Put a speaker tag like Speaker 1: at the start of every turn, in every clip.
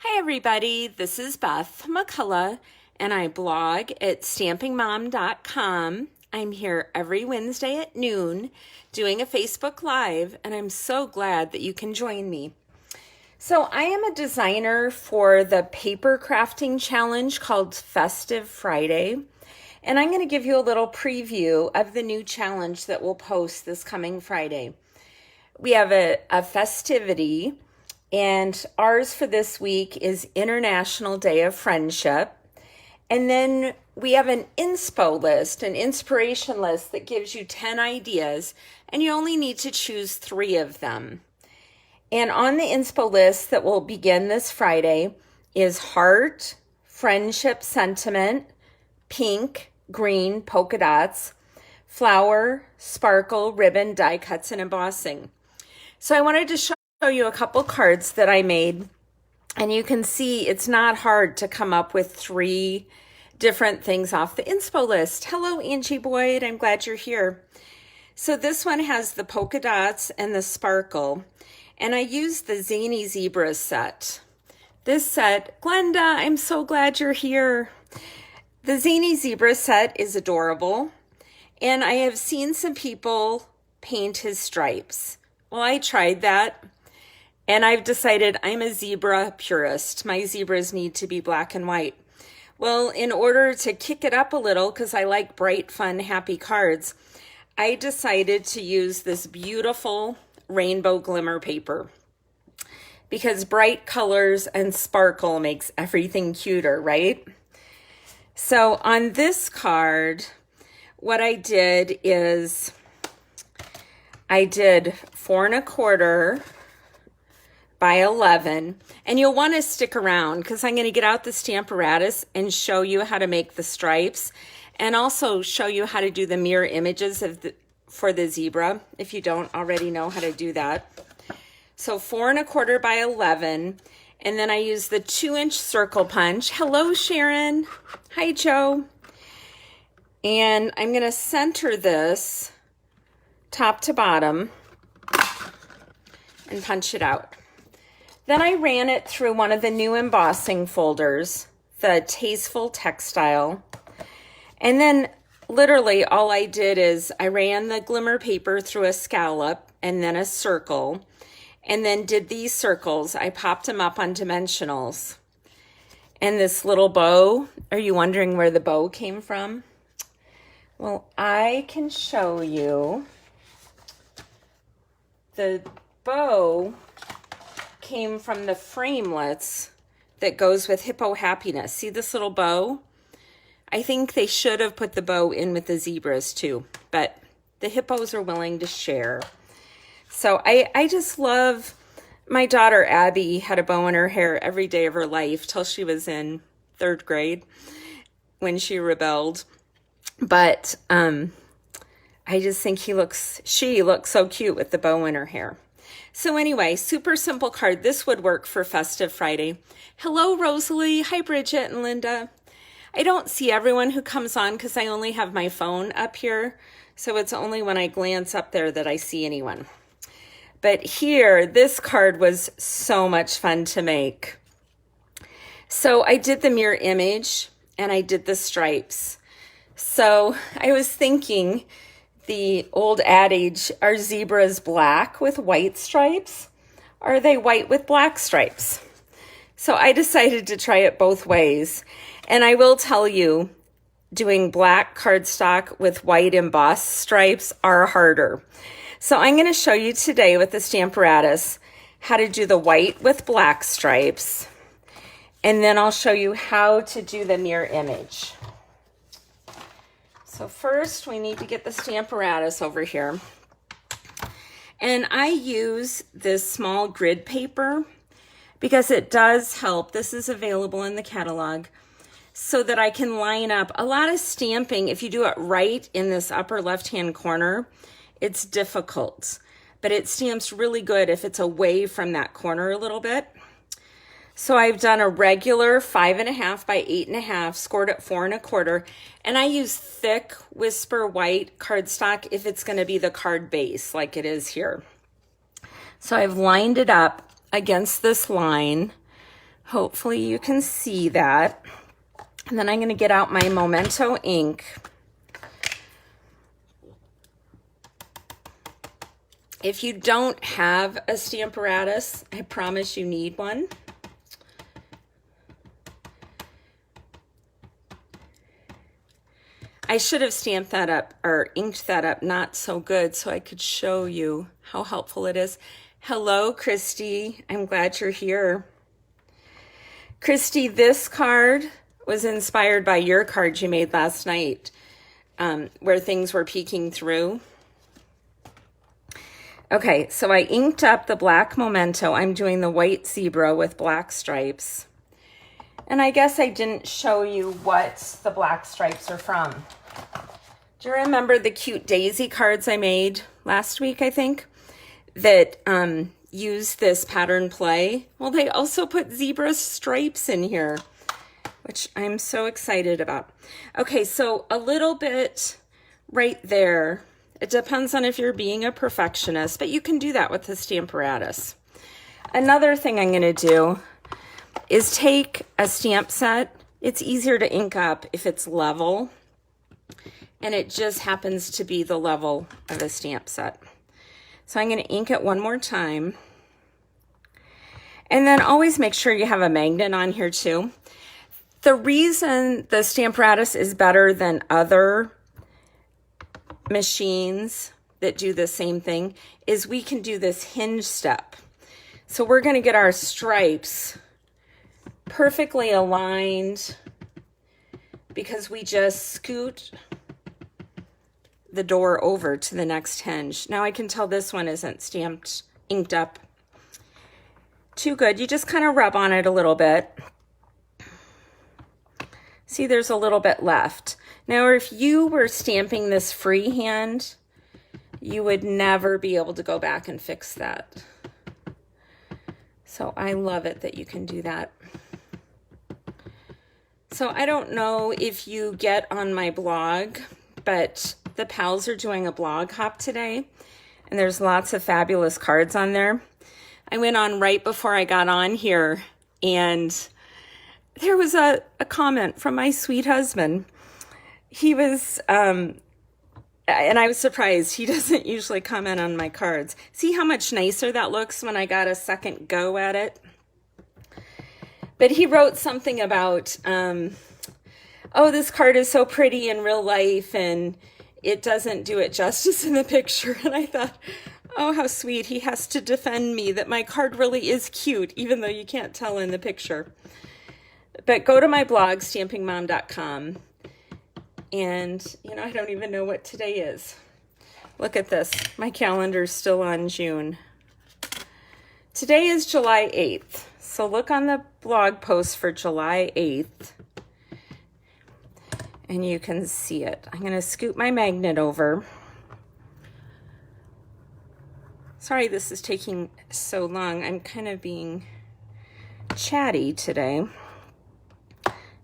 Speaker 1: Hi everybody, this is Beth McCullough and I blog at stampingmom.com. I'm here every Wednesday at noon doing a Facebook Live and I'm so glad that you can join me. So I am a designer for the paper crafting challenge called Festive Friday, and I'm going to give you a little preview of the new challenge that we'll post this coming Friday. We have a festivity, and ours for this week is International Day of Friendship. And then we have an inspo list, an inspiration list that gives you 10 ideas, and you only need to choose 3 of them. And on the inspo list that will begin this Friday is heart, friendship sentiment, pink, green, polka dots, flower, sparkle, ribbon, die cuts, and embossing. So I wanted to show you a couple cards that I made, and you can see it's not hard to come up with 3 different things off the inspo list. Hello, Angie Boyd. I'm glad you're here. So this one has the polka dots and the sparkle, and I used the Zany Zebra set. This set, Glenda, I'm so glad you're here. The Zany Zebra set is adorable, and I have seen some people paint his stripes. Well, I tried that, and I've decided I'm a zebra purist. My zebras need to be black and white. Well, in order to kick it up a little, because I like bright, fun, happy cards, I decided to use this beautiful rainbow glimmer paper because bright colors and sparkle makes everything cuter, right? So on this card, what I did is I did 4 1/4 by 11, and you'll want to stick around because I'm going to get out the Stamparatus and show you how to make the stripes and also show you how to do the mirror images for the zebra if you don't already know how to do that. So 4 1/4 by 11, and then I use the 2-inch circle punch. Hello, Sharon. Hi, Joe. And I'm going to center this top to bottom and punch it out. Then I ran it through one of the new embossing folders, the Tasteful Textile. And then literally all I did is I ran the glimmer paper through a scallop and then a circle, and then did these circles. I popped them up on dimensionals. And this little bow, are you wondering where the bow came from? Well, I can show you. The bow came from the framelets that goes with Hippo Happiness. See this little bow? I think they should have put the bow in with the zebras too, but the hippos are willing to share. So I just love, my daughter Abby had a bow in her hair every day of her life till she was in 3rd grade when she rebelled. But I just think she looks so cute with the bow in her hair. So anyway, super simple card. This would work for Festive Friday. Hello, Rosalie. Hi, Bridget and Linda. I don't see everyone who comes on because I only have my phone up here. So it's only when I glance up there that I see anyone. But here, this card was so much fun to make. So I did the mirror image and I did the stripes. So I was thinking, the old adage, are zebras black with white stripes? Are they white with black stripes? So I decided to try it both ways. And I will tell you, doing black cardstock with white embossed stripes are harder. So I'm going to show you today with the Stamparatus how to do the white with black stripes. And then I'll show you how to do the mirror image. So first we need to get the Stamparatus over here. And I use this small grid paper because it does help. This is available in the catalog so that I can line up. A lot of stamping, if you do it right in this upper left-hand corner, it's difficult, but it stamps really good if it's away from that corner a little bit. So I've done a regular 5.5 by 8.5, scored at 4 1/4, and I use thick Whisper White cardstock if it's going to be the card base like it is here. So I've lined it up against this line Hopefully you can see that. And then I'm going to get out my Memento ink. If you don't have a Stamparatus, I promise you need one. I should have stamped that up or inked that up not so good so I could show you how helpful it is. Hello, Christy. I'm glad you're here. Christy, this card was inspired by your card you made last night, where things were peeking through. Okay, so I inked up the black Memento. I'm doing the white zebra with black stripes. And I guess I didn't show you what the black stripes are from. Do you remember the cute daisy cards I made last week, I think, that use this pattern play? Well, they also put zebra stripes in here, which I'm so excited about. Okay, so a little bit right there. It depends on if you're being a perfectionist, but you can do that with the Stamparatus. Another thing I'm going to do is take a stamp set. It's easier to ink up if it's level, and it just happens to be the level of a stamp set. So I'm going to ink it one more time. And then always make sure you have a magnet on here too. The reason the Stamparatus is better than other machines that do the same thing is we can do this hinge step. So we're going to get our stripes perfectly aligned because we just scoot the door over to the next hinge. Now I can tell this one isn't stamped, inked up too good. You just kind of rub on it a little bit. See, there's a little bit left. Now, if you were stamping this freehand, you would never be able to go back and fix that. So I love it that you can do that. So I don't know if you get on my blog, but the pals are doing a blog hop today, and there's lots of fabulous cards on there. I went on right before I got on here, and there was a comment from my sweet husband. He was, and I was surprised. He doesn't usually comment on my cards. See how much nicer that looks when I got a second go at it? But he wrote something about, oh, this card is so pretty in real life, and it doesn't do it justice in the picture. And I thought, oh, how sweet. He has to defend me that my card really is cute, even though you can't tell in the picture. But go to my blog, stampingmom.com. And, you know, I don't even know what today is. Look at this. My calendar's still on June. Today is July 8th. So look on the blog post for July 8th. And you can see it. I'm going to scoot my magnet over. Sorry this is taking so long. I'm kind of being chatty today.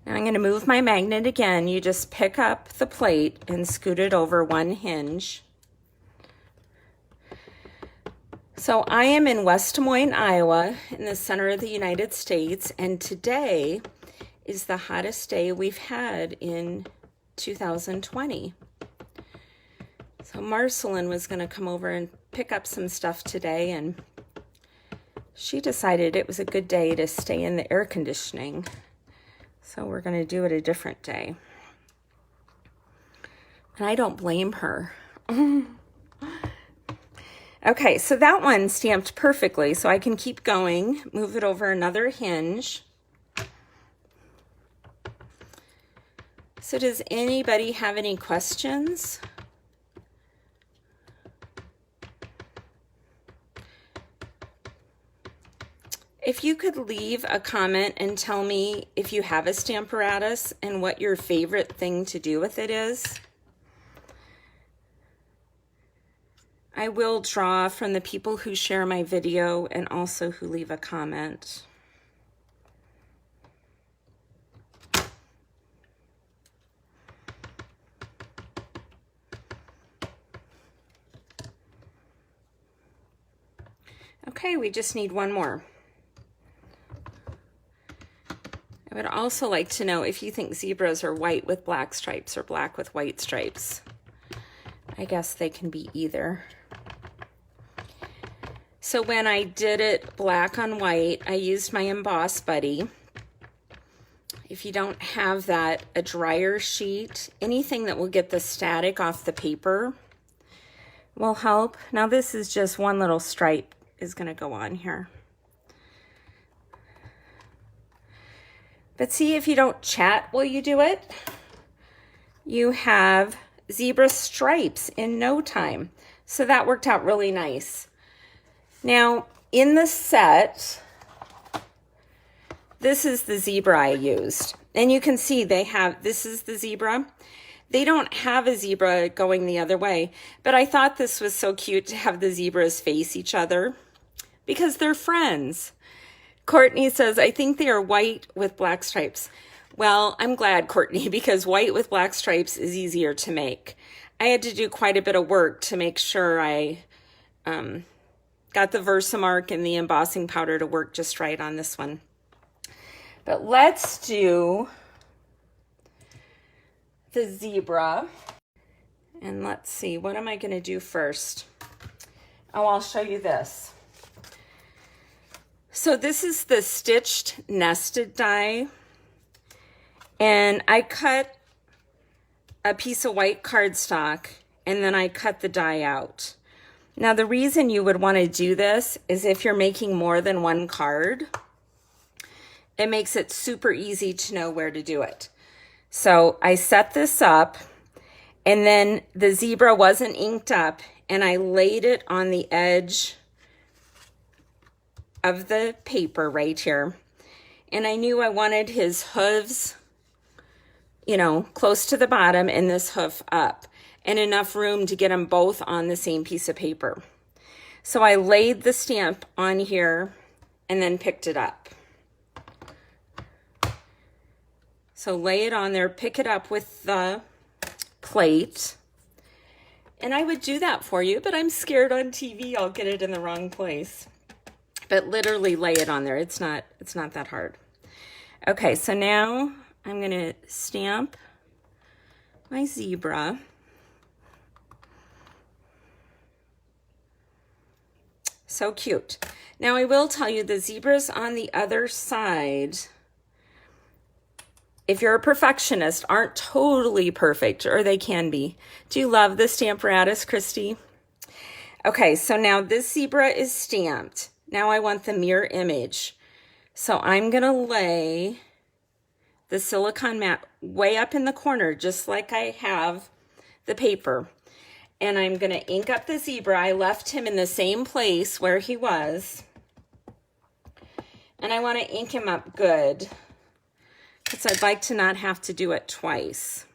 Speaker 1: Now I'm going to move my magnet again. You just pick up the plate and scoot it over one hinge. So I am in West Des Moines, Iowa, in the center of the United States, and today is the hottest day we've had in 2020. So Marceline was going to come over and pick up some stuff today, and she decided it was a good day to stay in the air conditioning. So we're going to do it a different day. And I don't blame her. Okay, so that one stamped perfectly, so I can keep going, move it over another hinge. So does anybody have any questions? If you could leave a comment and tell me if you have a Stamparatus and what your favorite thing to do with it is. I will draw from the people who share my video and also who leave a comment. Okay, we just need one more. I would also like to know if you think zebras are white with black stripes or black with white stripes. I guess they can be either. So when I did it black on white, I used my Emboss Buddy. If you don't have that, a dryer sheet, anything that will get the static off the paper will help. Now this is just one little stripe is going to go on here. But see, if you don't chat while you do it, you have zebra stripes in no time. So that worked out really nice. Now, in the set, this is the zebra I used. And you can see they have, this is the zebra. They don't have a zebra going the other way, but I thought this was so cute to have the zebras face each other because they're friends. Courtney says, I think they are white with black stripes. Well, I'm glad, Courtney, because white with black stripes is easier to make. I had to do quite a bit of work to make sure I got the Versamark and the embossing powder to work just right on this one. But let's do the zebra. And let's see, what am I going to do first? Oh, I'll show you this. So this is the stitched nested die, and I cut a piece of white cardstock and then I cut the die out. Now the reason you would want to do this is if you're making more than one card, it makes it super easy to know where to do it. So I set this up, and then the zebra wasn't inked up, and I laid it on the edge of the paper right here. And I knew I wanted his hooves, you know, close to the bottom and this hoof up, and enough room to get them both on the same piece of paper. So I laid the stamp on here and then picked it up. So lay it on there, pick it up with the plate. And I would do that for you, but I'm scared on TV I'll get it in the wrong place. But literally lay it on there. It's not that hard. Okay, so now I'm going to stamp my zebra. So cute. Now I will tell you the zebras on the other side, if you're a perfectionist, aren't totally perfect, or they can be. Do you love the Stamparatus, Christy? Okay, so now this zebra is stamped. Now I want the mirror image. So I'm going to lay the silicone mat way up in the corner, just like I have the paper. And I'm going to ink up the zebra. I left him in the same place where he was. And I want to ink him up good, because I'd like to not have to do it twice.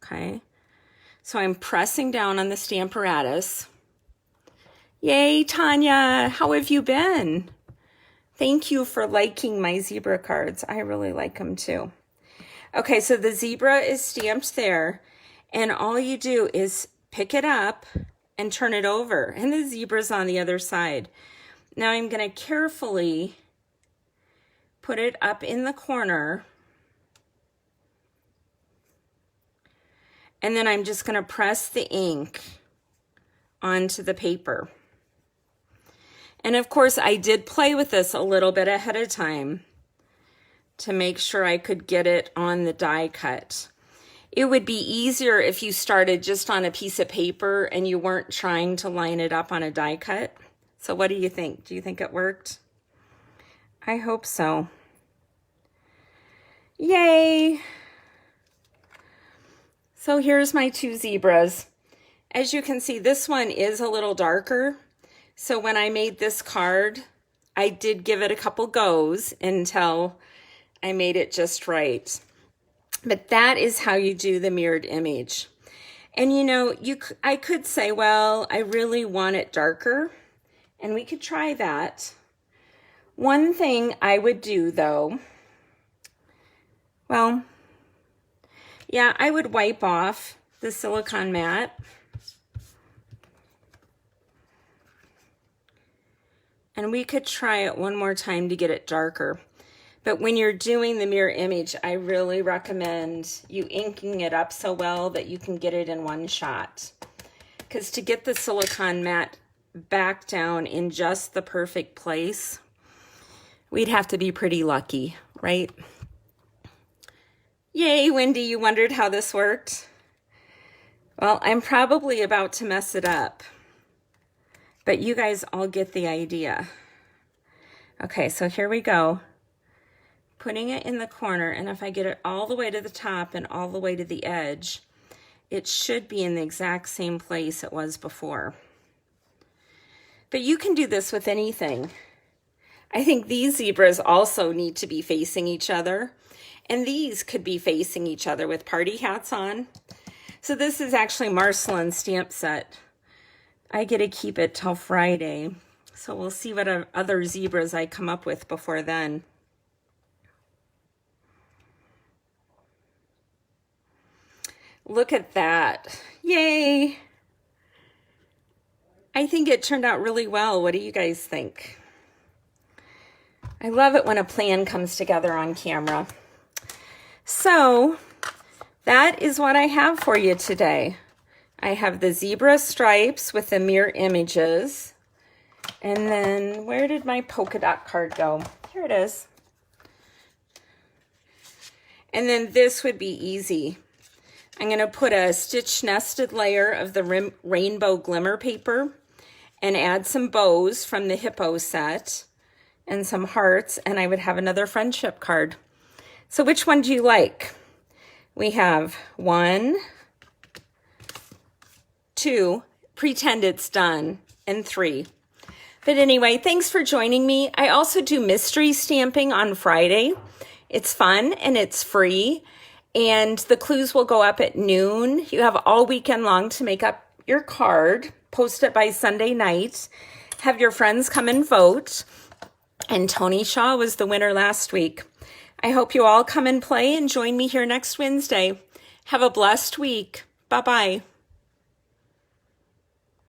Speaker 1: Okay. So I'm pressing down on the Stamparatus. Yay, Tanya, how have you been? Thank you for liking my zebra cards. I really like them too. Okay, so the zebra is stamped there, and all you do is pick it up and turn it over, and the zebra's on the other side. Now I'm going to carefully put it up in the corner, and then I'm just going to press the ink onto the paper. And of course, I did play with this a little bit ahead of time to make sure I could get it on the die cut. It would be easier if you started just on a piece of paper and you weren't trying to line it up on a die cut. So what do you think? Do you think it worked? I hope so. Yay! So here's my two zebras. As you can see, this one is a little darker. So when I made this card, I did give it a couple goes until I made it just right. But that is how you do the mirrored image. And you know, I could say, well, I really want it darker, and we could try that. One thing I would do though, well, yeah, I would wipe off the silicone mat. And we could try it one more time to get it darker. But when you're doing the mirror image, I really recommend you inking it up so well that you can get it in one shot. Because to get the silicone mat back down in just the perfect place, we'd have to be pretty lucky, right? Yay, Wendy, you wondered how this worked? Well, I'm probably about to mess it up, but you guys all get the idea. Okay, so here we go. Putting it in the corner, and if I get it all the way to the top and all the way to the edge, it should be in the exact same place it was before. But you can do this with anything. I think these zebras also need to be facing each other, and these could be facing each other with party hats on. So this is actually Marcelin's stamp set. I get to keep it till Friday, so we'll see what other zebras I come up with before then. Look at that. Yay! I think it turned out really well. What do you guys think? I love it when a plan comes together on camera. So that is what I have for you today. I have the zebra stripes with the mirror images. And then where did my polka dot card go? Here it is. And then this would be easy. I'm going to put a stitch nested layer of the rainbow glimmer paper and add some bows from the hippo set and some hearts, and I would have another friendship card. So which one do you like? We have 1, 2, pretend it's done, and 3. But anyway, thanks for joining me. I also do mystery stamping on Friday. It's fun and it's free. And the clues will go up at noon. You have all weekend long to make up your card. Post it by Sunday night. Have your friends come and vote. And Tony Shaw was the winner last week. I hope you all come and play and join me here next Wednesday. Have a blessed week. Bye-bye.